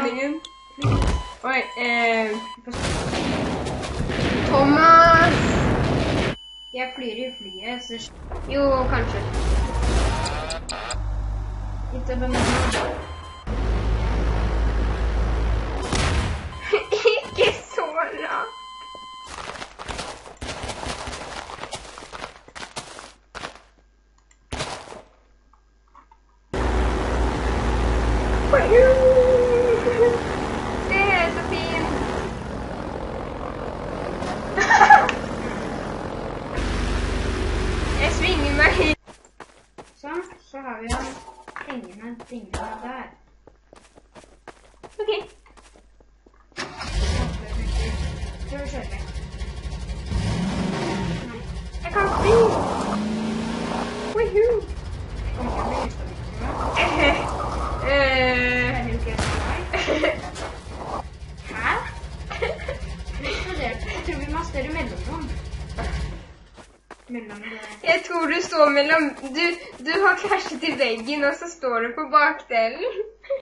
meningen. Oi, Thomas! Jeg flyr i flyet, så... Jo, kanskje. Ikke denne. Ikke så langt. Det er så fint. Jeg svinger meg. Sånn, så har vi hengende dinglene der. Ok. Så kjører vi. Jeg kan fly. Woohoo! Hæ? Jeg tror vi må ha større mellomrom. Jeg tror du står mellom... Du har krasjet i veggen, og så står du på bakdelen.